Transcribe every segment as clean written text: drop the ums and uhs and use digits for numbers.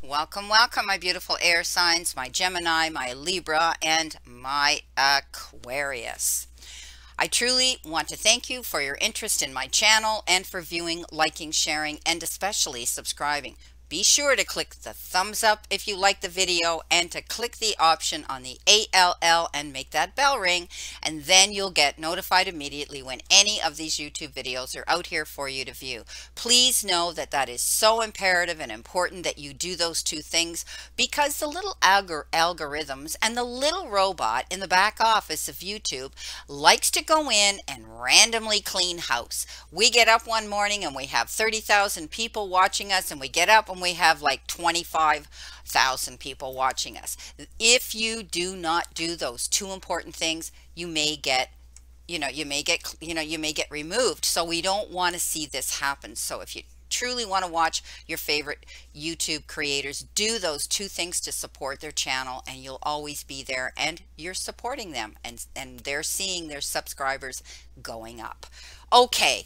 Welcome, welcome, my beautiful air signs, my Gemini, my Libra, and my Aquarius. I truly want to thank you for your interest in my channel and for viewing, liking, sharing, and especially subscribing. Be sure to click the thumbs up if you like the video and to click the option on the ALL and make that bell ring, and then you'll get notified immediately when any of these YouTube videos are out here for you to view. Please know that that is so imperative and important that you do those two things, because the little algorithms and the little robot in the back office of YouTube likes to go in and randomly clean house. We get up one morning and we have 30,000 people watching us, and we get up and we have like 25,000 people watching us. If you do not do those two important things, you may get removed. So we don't want to see this happen. So if you truly want to watch your favorite YouTube creators, do those two things to support their channel, and you'll always be there and you're supporting them, and they're seeing their subscribers going up. Okay,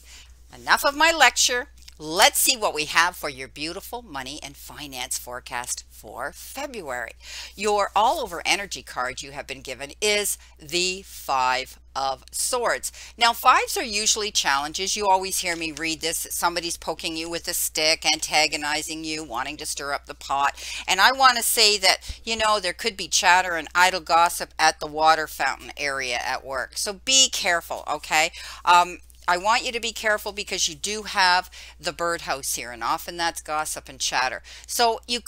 enough of my lecture. Let's see what we have for your beautiful money and finance forecast for February. Your all over energy card you have been given is the Five of Swords. Now, fives are usually challenges. You always hear me read this. Somebody's poking you with a stick, antagonizing you, wanting to stir up the pot. And I want to say that, there could be chatter and idle gossip at the water fountain area at work. So be careful, okay? I want you to be careful because you do have the birdhouse here, and often that's gossip and chatter. So you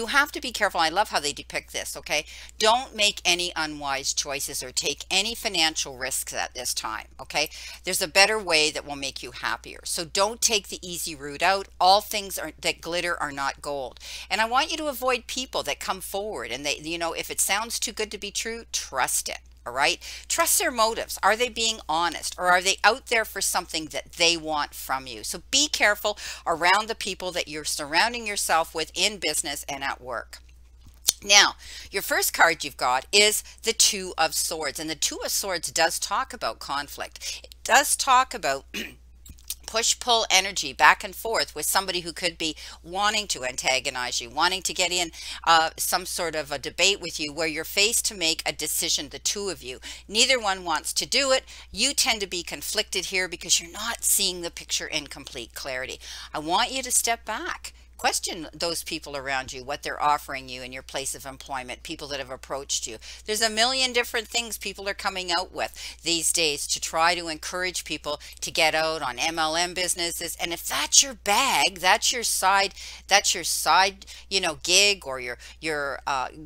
have to be careful. I love how they depict this, okay? Don't make any unwise choices or take any financial risks at this time, okay? There's a better way that will make you happier. So don't take the easy route out. All things that glitter are not gold. And I want you to avoid people that come forward and they, if it sounds too good to be true, trust it. All right. Trust their motives. Are they being honest, or are they out there for something that they want from you? So be careful around the people that you're surrounding yourself with in business and at work. Now, your first card you've got is the Two of Swords, and the Two of Swords does talk about conflict. It does talk about push-pull energy back and forth with somebody who could be wanting to antagonize you, wanting to get in some sort of a debate with you where you're faced to make a decision, the two of you. Neither one wants to do it. You tend to be conflicted here because you're not seeing the picture in complete clarity. I want you to step back. Question those people around you, what they're offering you in your place of employment, people that have approached you. There's a million different things people are coming out with these days to try to encourage people to get out on MLM businesses. And if that's your bag, that's your side, gig, or your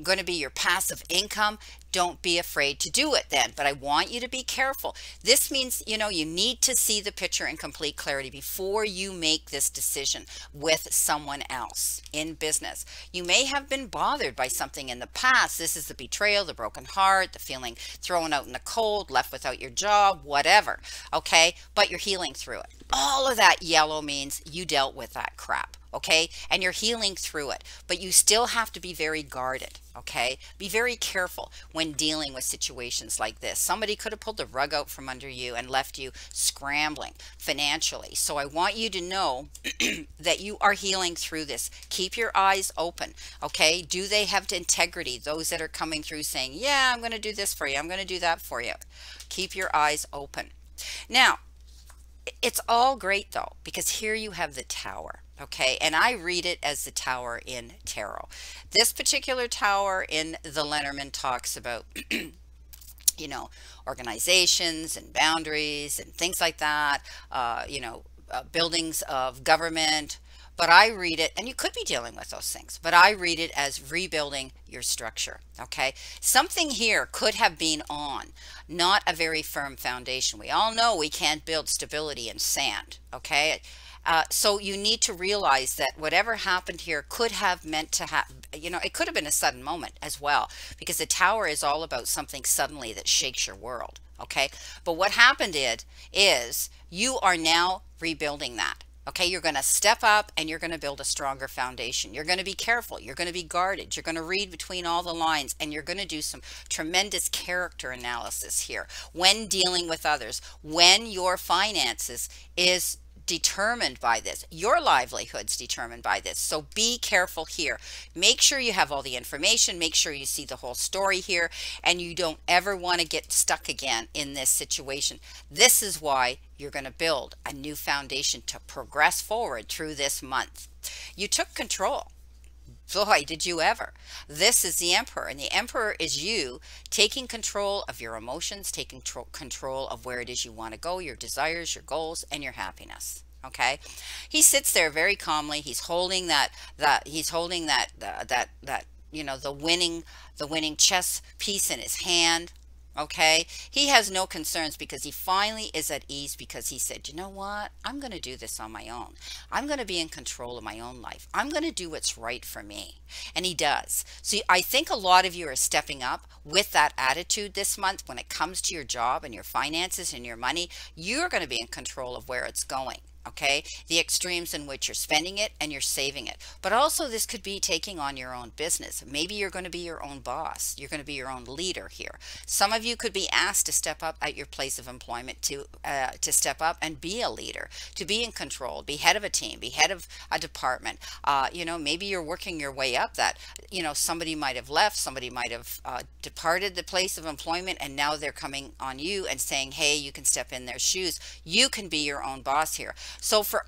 going to be your passive income, don't be afraid to do it then. But I want you to be careful. This means, you need to see the picture in complete clarity before you make this decision with someone else in business. You may have been bothered by something in the past. This is the betrayal, the broken heart, the feeling thrown out in the cold, left without your job, whatever. Okay. But you're healing through it. All of that yellow means you dealt with that crap. Okay, and you're healing through it, but you still have to be very guarded. Okay, be very careful when dealing with situations like this. Somebody could have pulled the rug out from under you and left you scrambling financially. So I want you to know that you are healing through this. Keep your eyes open. Okay, do they have integrity? Those that are coming through saying, yeah, I'm going to do this for you, I'm going to do that for you. Keep your eyes open. Now, it's all great though, because here you have the Tower. Okay, and I read it as the Tower in tarot. This particular tower in the Lenormand talks about organizations and boundaries and things like that, buildings of government. But I read it, and you could be dealing with those things, but I read it as rebuilding your structure. Okay, something here could have been on not a very firm foundation. We all know we can't build stability in sand. Okay, so you need to realize that whatever happened here could have meant to have, it could have been a sudden moment as well, because the Tower is all about something suddenly that shakes your world. Okay, but what happened is you are now rebuilding that. Okay, you're going to step up and you're going to build a stronger foundation. You're going to be careful. You're going to be guarded. You're going to read between all the lines, and you're going to do some tremendous character analysis here when dealing with others, when your finances is determined by this. Your livelihood's determined by this. So be careful here. Make sure you have all the information. Make sure you see the whole story here, and you don't ever want to get stuck again in this situation. This is why you're going to build a new foundation to progress forward through this month. You took control. Boy, did you ever. This is the Emperor, and the Emperor is you taking control of your emotions, taking control of where it is you want to go, your desires, your goals, and your happiness. Okay, he sits there very calmly. He's holding the winning chess piece in his hand. Okay, he has no concerns because he finally is at ease, because he said, you know what, I'm going to do this on my own. I'm going to be in control of my own life. I'm going to do what's right for me. And he does. So I think a lot of you are stepping up with that attitude this month. When it comes to your job and your finances and your money, you're going to be in control of where it's going. Okay, the extremes in which you're spending it and you're saving it. But also, this could be taking on your own business. Maybe you're going to be your own boss. You're going to be your own leader here. Some of you could be asked to step up at your place of employment, to step up and be a leader, to be in control, be head of a team, be head of a department. Maybe you're working your way up that, somebody might have left, somebody might have departed the place of employment, and now they're coming on you and saying, hey, you can step in their shoes. You can be your own boss here. So for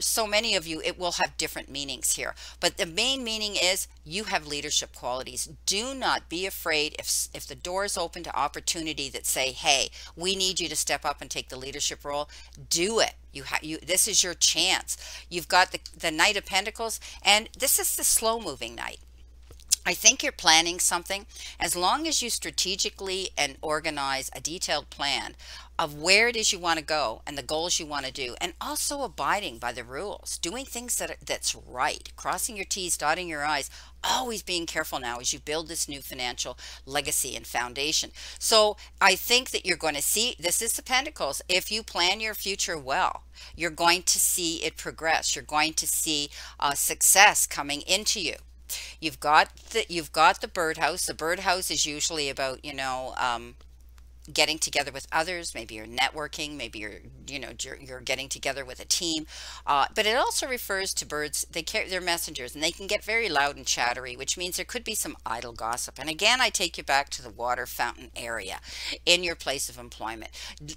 so many of you, it will have different meanings here. But the main meaning is you have leadership qualities. Do not be afraid if the doors open to opportunity that say, hey, we need you to step up and take the leadership role. Do it. This is your chance. You've got the Knight of Pentacles, and this is the slow moving knight. I think you're planning something. As long as you strategically and organize a detailed plan of where it is you want to go and the goals you want to do, and also abiding by the rules, doing things that's right, crossing your T's, dotting your I's, always being careful now as you build this new financial legacy and foundation. So I think that you're going to see, this is the Pentacles. If you plan your future well, you're going to see it progress. You're going to see success coming into you. You've got the birdhouse. The birdhouse is usually about, getting together with others. Maybe you're networking, maybe you're getting together with a team, but it also refers to birds. They're messengers, and they can get very loud and chattery, which means there could be some idle gossip. And again, I take you back to the water fountain area in your place of employment.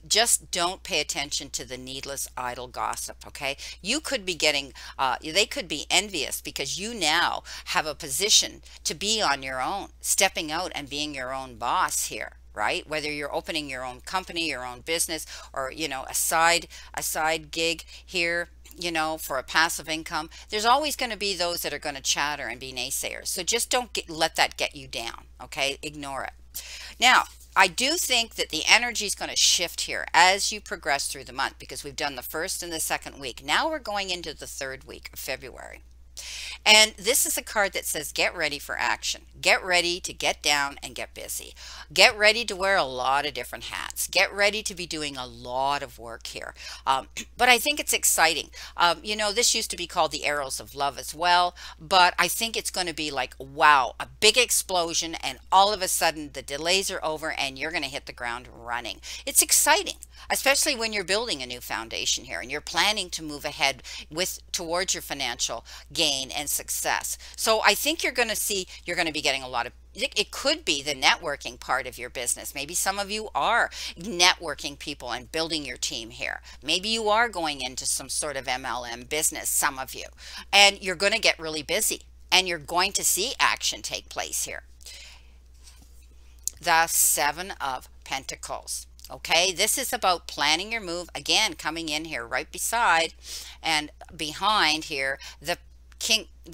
Just don't pay attention to the needless idle gossip. Okay, you could be getting they could be envious because you now have a position to be on your own, stepping out and being your own boss here. Right? Whether you're opening your own company, your own business, or, a side gig here, for a passive income, there's always going to be those that are going to chatter and be naysayers. So just don't let that get you down. Okay? Ignore it. Now, I do think that the energy is going to shift here as you progress through the month, because we've done the first and the second week. Now we're going into the third week of February. And this is a card that says, get ready for action. Get ready to get down and get busy. Get ready to wear a lot of different hats. Get ready to be doing a lot of work here. But I think it's exciting. This used to be called the arrows of love as well, but I think it's going to be like, wow, a big explosion, and all of a sudden the delays are over and you're going to hit the ground running. It's exciting, especially when you're building a new foundation here and you're planning to move ahead towards your financial gain and success. So I think you're going to be getting a lot of, it could be the networking part of your business. Maybe some of you are networking people and building your team here. Maybe you are going into some sort of MLM business, some of you, and you're going to get really busy and you're going to see action take place here. The Seven of Pentacles. Okay, this is about planning your move. Again, coming in here right beside and behind here, the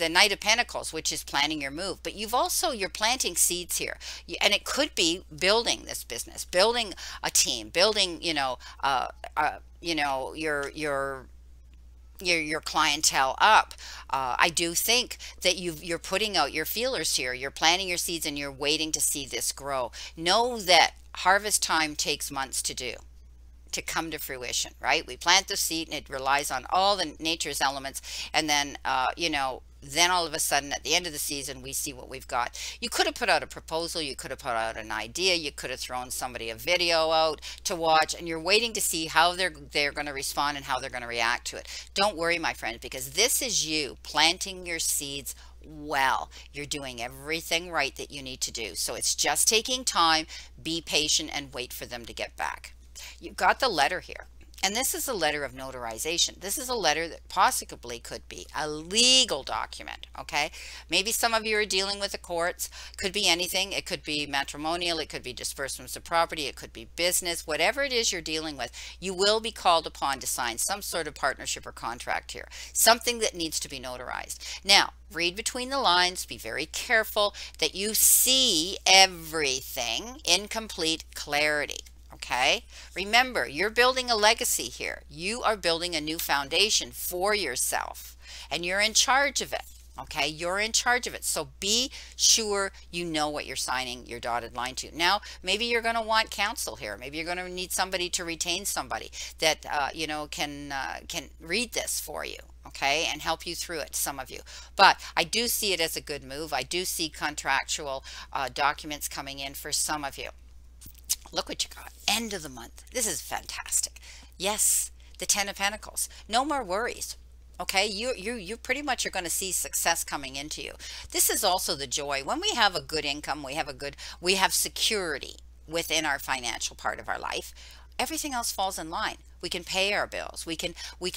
Knight of Pentacles, which is planning your move. But you're planting seeds here, and it could be building this business, building a team, building your clientele up. I do think that you're putting out your feelers here. You're planting your seeds and you're waiting to see this grow. Know that harvest time takes months to come to fruition, right? We plant the seed and it relies on all the nature's elements, and then Then all of a sudden at the end of the season, we see what we've got. You could have put out a proposal, you could have put out an idea, you could have thrown somebody a video out to watch, and you're waiting to see how they're going to respond and how they're going to react to it. Don't worry, my friends, because this is you planting your seeds well. You're doing everything right that you need to do. So it's just taking time. Be patient and wait for them to get back. You've got the letter here. And this is a letter of notarization. This is a letter that possibly could be a legal document, okay? Maybe some of you are dealing with the courts. Could be anything. It could be matrimonial. It could be disbursements of property. It could be business. Whatever it is you're dealing with, you will be called upon to sign some sort of partnership or contract here. Something that needs to be notarized. Now, read between the lines. Be very careful that you see everything in complete clarity. Okay, remember, you're building a legacy here. You are building a new foundation for yourself, and you're in charge of it. Okay, you're in charge of it. So be sure you know what you're signing your dotted line to. Now, maybe you're going to want counsel here. Maybe you're going to need somebody to retain somebody that you know, can read this for you. Okay, and help you through it, some of you. But I do see it as a good move. I do see contractual documents coming in for some of you. Look what you got. End of the month. This is fantastic. Yes, the Ten of Pentacles. No more worries. Okay, you pretty much are going to see success coming into you. This is also the joy. When we have a good income, we have security within our financial part of our life. Everything else falls in line. We can pay our bills. We can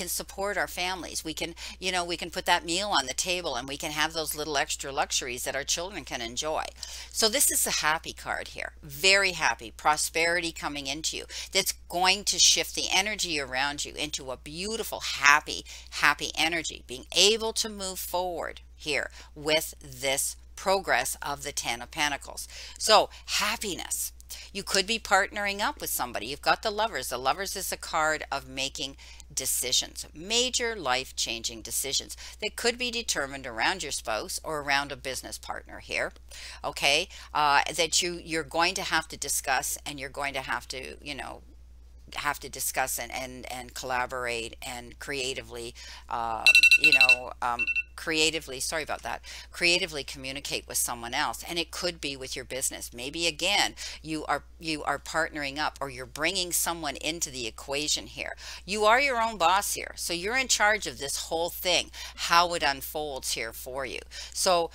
support our families. We can, you know, we can put that meal on the table, and we can have those little extra luxuries that our children can enjoy. So this is a happy card here. Very happy. Prosperity coming into you. That's going to shift the energy around you into a beautiful, happy energy. Being able to move forward here with this progress of the Ten of Pentacles. So happiness. You could be partnering up with somebody. You've got the Lovers. The Lovers is a card of making decisions, major life-changing decisions that could be determined around your spouse or around a business partner here. Okay, that you're going to have to discuss, and you're going to have to, you know, discuss and collaborate and creatively, you know, creatively, sorry about that, creatively communicate with someone else. And it could be with your business. Maybe again, you are partnering up, or you're bringing someone into the equation here. You are your own boss here. So you're in charge of this whole thing, how it unfolds here for you. So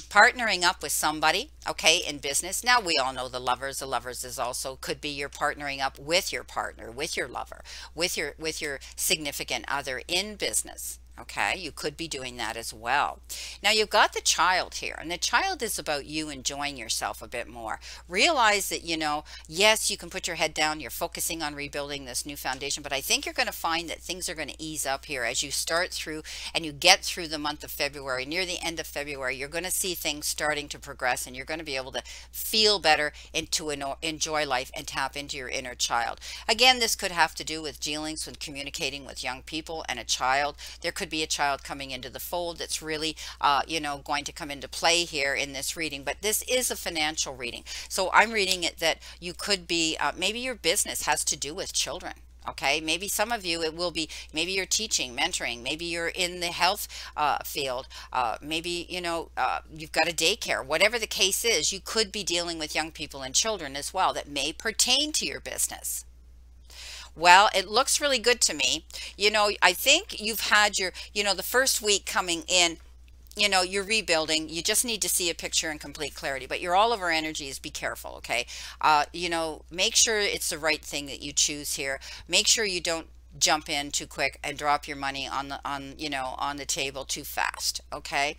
partnering up with somebody, okay, in business. Now we all know the Lovers. The Lovers is also could be you're partnering up with your partner, with your lover, with your significant other in business. Okay, you could be doing that as well. Now you've got the Child here, and the Child is about you enjoying yourself a bit more. Realize that, you know, yes, you can put your head down, you're focusing on rebuilding this new foundation, but I think you're going to find that things are going to ease up here as you start through and you get through the month of February. Near the end of February, you're going to see things starting to progress, and you're going to be able to feel better and to enjoy life and tap into your inner child. Again, this could have to do with dealings with communicating with young people and a child. There could be a child coming into the fold that's really you know, going to come into play here in this reading. But this is a financial reading, so I'm reading it that you could be maybe your business has to do with children. Okay, maybe some of you it will be, maybe you're teaching, mentoring, maybe you're in the health field, maybe, you know, you've got a daycare. Whatever the case is, you could be dealing with young people and children as well that may pertain to your business. Well, it looks really good to me. You know, I think you've had your, you know, the first week coming in, you know, you're rebuilding. You just need to see a picture in complete clarity. But your all over energy is be careful, okay? You know, make sure it's the right thing that you choose here. Make sure you don't jump in too quick and drop your money on the table too fast. Okay,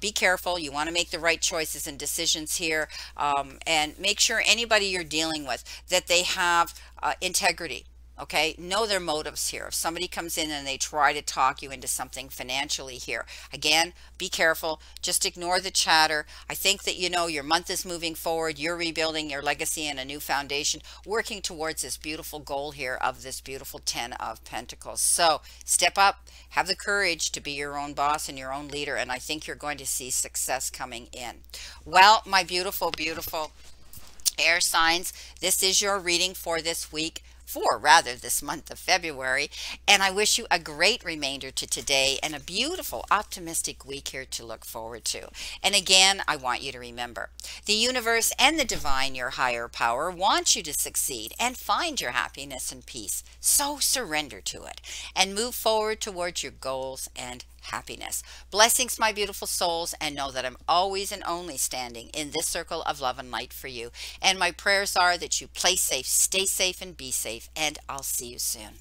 be careful. You want to make the right choices and decisions here, and make sure anybody you're dealing with that they have integrity. Okay, know their motives here. If somebody comes in and they try to talk you into something financially here, again, be careful. Just ignore the chatter. I think that, you know, your month is moving forward. You're rebuilding your legacy and a new foundation, working towards this beautiful goal here of this beautiful Ten of Pentacles. So step up, have the courage to be your own boss and your own leader, and I think you're going to see success coming in. Well, my beautiful, beautiful air signs, this is your reading for this week. for rather this month of February. And I wish you a great remainder to today and a beautiful, optimistic week here to look forward to. And again, I want you to remember the universe and the divine, your higher power, want you to succeed and find your happiness and peace. So surrender to it and move forward towards your goals and happiness. Blessings, my beautiful souls, and know that I'm always and only standing in this circle of love and light for you. And my prayers are that you play safe, stay safe, and be safe. And I'll see you soon.